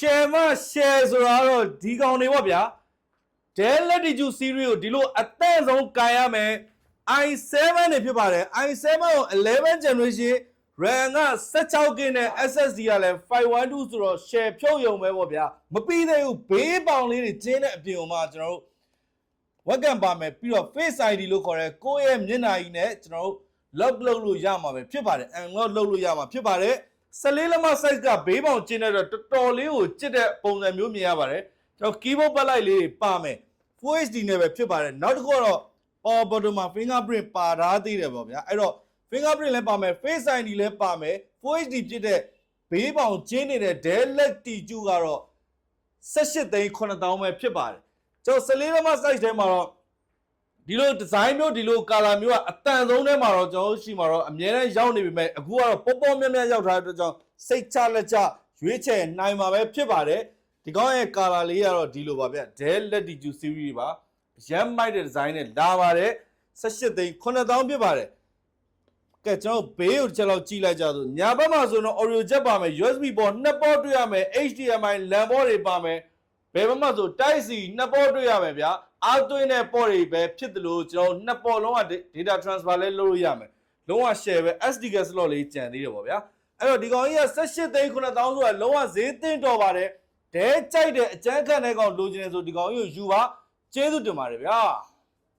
share မ share ဆိုတာတော့ဒီကောင်တွေပေါ့ဗျာ Dell Latitude series ကိုဒီလိုအသက်ဆုံးကန်ရမယ် i7 တွေဖြစ်ပါတယ် i7 ကို11 generation RAM က 16GB နဲ့ SSD ကလည်း512ဆိုတော့ share ဖြုတ်ယုံပဲပေါ့ဗျာမပြီးသေးဘူးဘေးပေါင်လေးတွေကျင်းတဲ့အပြင်မှာကျွန်တော်တို့ဝက်ကံပါမယ်ပြီးတော့ Face ID လို့ခေါ်တဲ့ကိုယ့်ရဲ့မျက်နှာကြီးနဲ့ကျွန်တော်တို့ lock လုပ်လို့ရမှာပဲဖြစ်ပါတယ် unlock လုပ်လို့ရမှာဖြစ်ပါတယ်14လက်မ size ကဘေးပေါင်ကျင်းတဲ့တော့တော်တော်လေးကိုကျစ်တဲ့ပုံစံမျိုးမြင်ရပါတယ်ကျွန်တော် keyboard ပတ်လိုက်လေးပါမယ် Full HD နဲ့ပဲဖြစ်ပါတယ်နောက်တစ်ခုတော့ power button မှာ fingerprint ပါထားသေးတယ်ပေါ့ဗျာအဲ့တော့ fingerprint လည်းပါမယ် Face ID လည်းပါမယ် Full HD ဖြစ်တဲ့ဘေးပေါင်ကျင်းနေတဲ့ Dell Latitude ကတော့18သိန်း9000ပဲဖြစ်ပါတယ်ကျွန်တော်14လက်မ size ထဲမှာတော့ဒီလို design မျိုးဒီလို color မျိုးကအတန်ဆုံးထဲမှာတော့ကျွန်တော်ရှိမှာတော့အများနဲ့ရောက်နေပြီမဲ့အခုကတော့ပေါ်ပေါ်မြတ်မြတ်ရောက်ထားတဲ့အတွက်ကြောင့်စိတ်ချလက်ချရွေးချယ်နိုင်မှာပဲဖြစ်ပါတယ်ဒီကောင်းရဲ့ color လေးကတော့ဒီလိုပါဗျ Dell Latitude series ပါရမ်းမိုက်တဲ့ design နဲ့လာပါတယ်18သိန်း9000ဖြစ်ပါတယ်ကဲကျွန်တော်ဘေးကိုတစ်ချက်လောက်ကြည့်လိုက်ကြဆိုညာဘက်မှာဆိုတော့ audio jack ပါမယ် USB port 2 port တွေ့ရမယ် HDMI LAN port တွေပါမယ်ဘယ်ဘက်မှာဆို Type C 2 port တွေ့ရမယ်ဗျာအားသွင်းတဲ့ port တွေပဲဖြစ်တယ်လို့ကျွန်တော်2 port လုံးဝ data transfer လဲလုပ်လို့ရမယ်လုံးဝ share ပဲ SD card slot လေးကျန်သေးတယ်ပေါ့ဗျာအဲ့တော့ဒီကောင်ကြီးက18သိန်း9000ဆိုတာလုံးဝဈေးသင့်တော်ပါတယ်ဒဲကြိုက်တဲ့အကျန်းခန့်တဲ့ကောင်လိုချင်တယ်ဆိုဒီကောင်ကြီးကိုယူပါကျေးဇူးတင်ပါတယ်ဗျာ